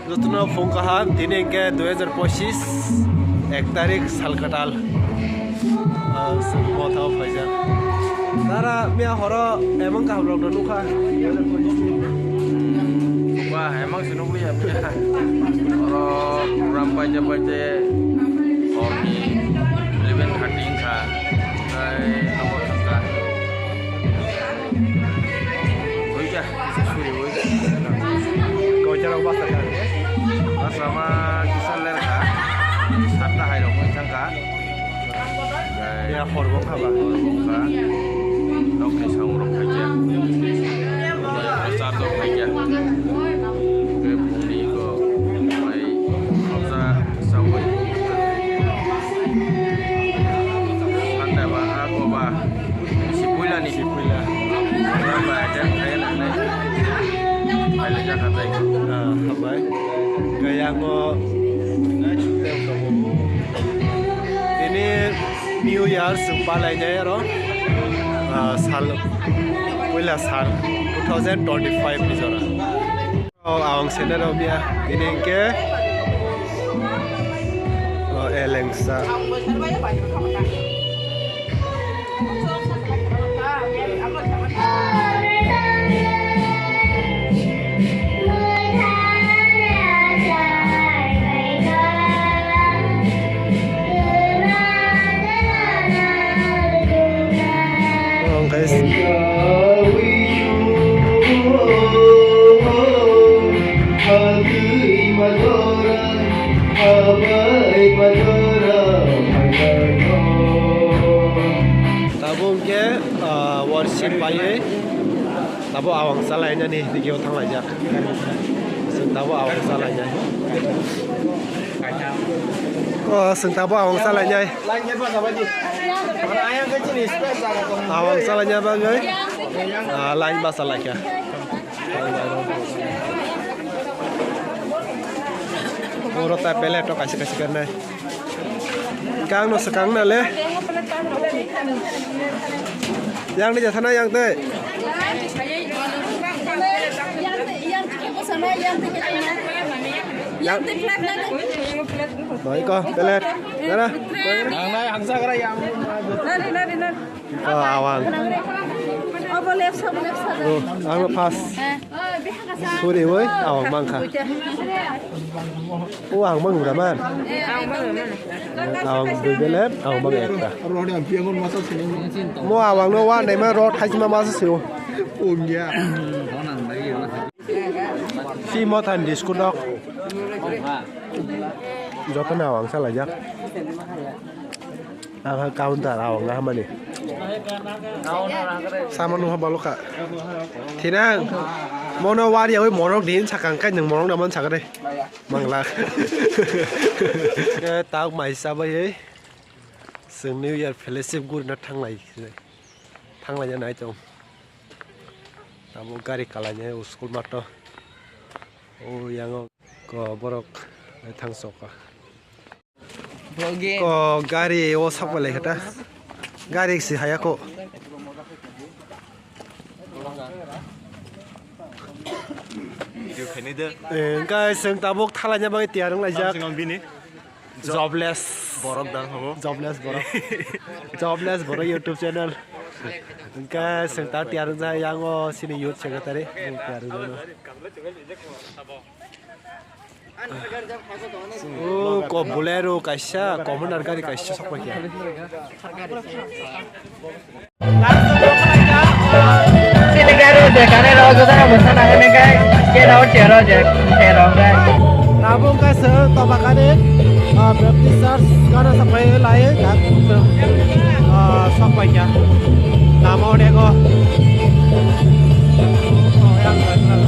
যতন ফোন কাহা দিনে के 2025 1 तारिख साल कटाल मथाव फाइजा तारा मिया हरो एमं का ब्लॉग नुखा wah emang seneng ya punya orang program baca horni eleven cutting ka dari awal ka wajah suri wajah kau cara bahasa kan sama kisah ler ka sarta hai dong macam ka ya horbong ka ba dok ni sang rong aja ya besar dok aja gaya ko ini New Year sumpah lainnya ro sal pula sal 2025 ni jora awang sena ro bia ini ke Elengsa guys tabung ke worship baye tabo awang salainya nih video thang aja tabo awang salainya tabo awang salainya awang salahnya bagai lain masalah ya Murata pelet to kasih karena kang no sekang na le yang di sana yang teh yang baik kok pelet mana yang naik angsa kira yang awang aku pas sorry woi awang mangka awang mang udah man awang belet awang mang ekta mau awang no wan deh mah rot hai cuma masuk siu punya si mau tan diskut dok jatuh awang salah jak counter awang nggak mana nih sama nuh balok kak tinang mono wari awi monok din sakang kan yang monok daman sakare manglak ke tahu mai sabai seng New Year fellowship gur na thang lai nya nai chong tamu gari kalanya school mato oh yang ko borok thang soka ko gari o sakwa lai kata gari si hayako guys seng tabuk thalanya bang tiarung lajak jobless borok dang hobo jobless borok YouTube channel guys seng ta tiarung ja yango sini youth secretary tiarung oh ko bolero kaisa commoner gari kaisa sakwa kya sini garo dekane rogo sana busan angene kai ke raw chero kai nabung ka sir tobakane baptisters kana sapai lai dak sakwa kya namo nego yang kana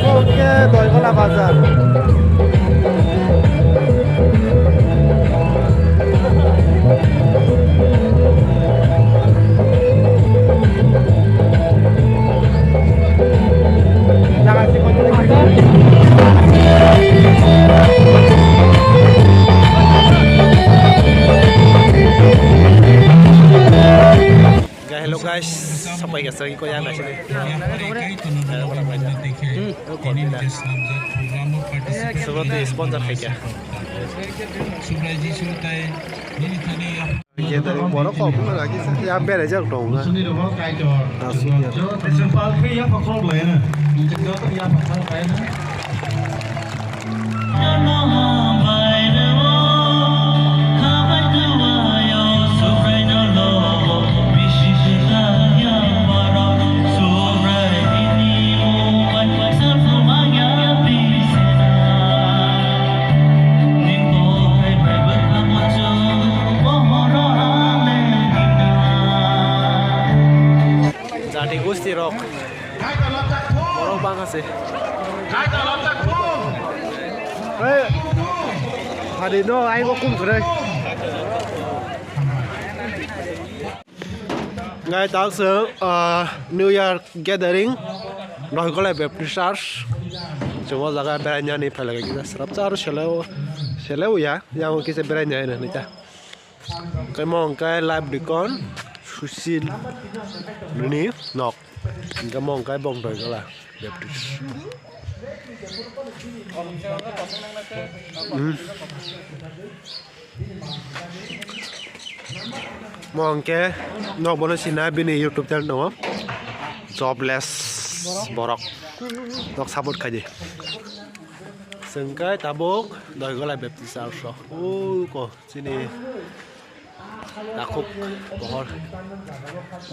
oke doi kola bazar hello guys, sampai ke sini ko yang nasi ni. Seperti sponsor kayaknya. Kita dari Borok kok pun lagi ya beda aja dong. Jadi Gusti Rock. Borok banget sih. Hey, hari nó anh có cung từ đây. Ngày tạo sự New Year Gathering nói có lại về research chúng ta ra bên nhà này phải là cái gì sắp ra rồi sẽ lâu ya yang kita bên nhà này nè cái mong cái live được con sushi ini nọc cái mong cái bông rồi đó là đẹp mong cái nọc bọn nó xin ai bên này YouTube channel đúng không jobless borok nọc sabut kaji sừng cái tabok rồi có lại đẹp tí sao rồi ôi cô sini takut pohon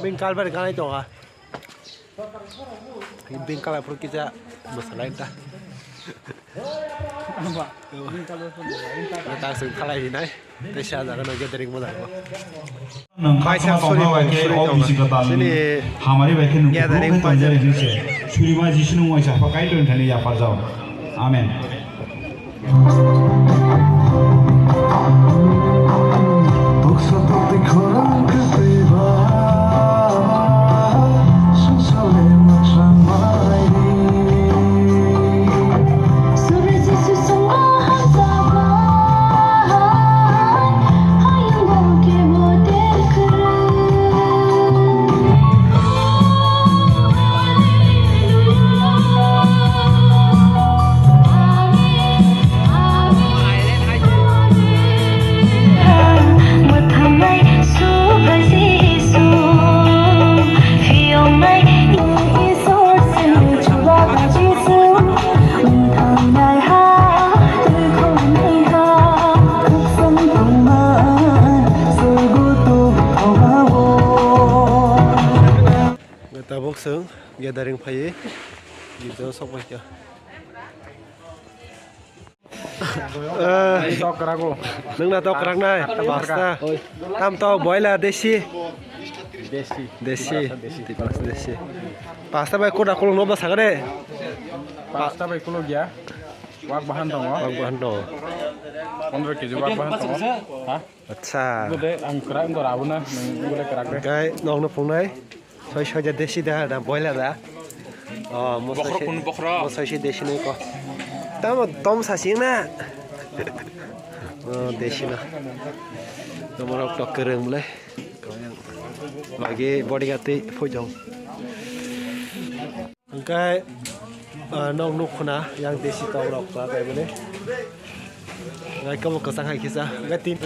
bingkal pada kali itu ah bingkal apa kita masalah itu kita sering kalah ini Tesya ada kan aja dari mana Baik saya sorry sini ya dari mana Surima Jisnu mau siapa kait dengan ini ya Farzau Amin tabok sung gathering phai video sok ba kya Tok kerago. nung na to krang nai basta tam to boiler desi tipas desi pasta ba ko da ko no ba sagare Pasta baik kulo ya. Wak bahan dong. bang bahan do 15 kg wak bahan dong. Hah? acha Gede angkra ndo rabuna gede kerak deh. cái nong nó phồng này xoay xoay ra desi da da boiler da một xoay xoay desi này có tao mà tôm xả xiên nè desi nè nó mà nó cơ rừng lấy lagi body gati phôi dòng cái nong nục na yang desi tao đọc ra cái bên đấy ngay có một cái sang hay kia sao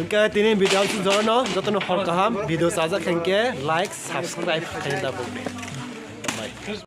cái tin video chúng nó rất là hot cả ham video sao ra khen cái like subscribe khen ta bụng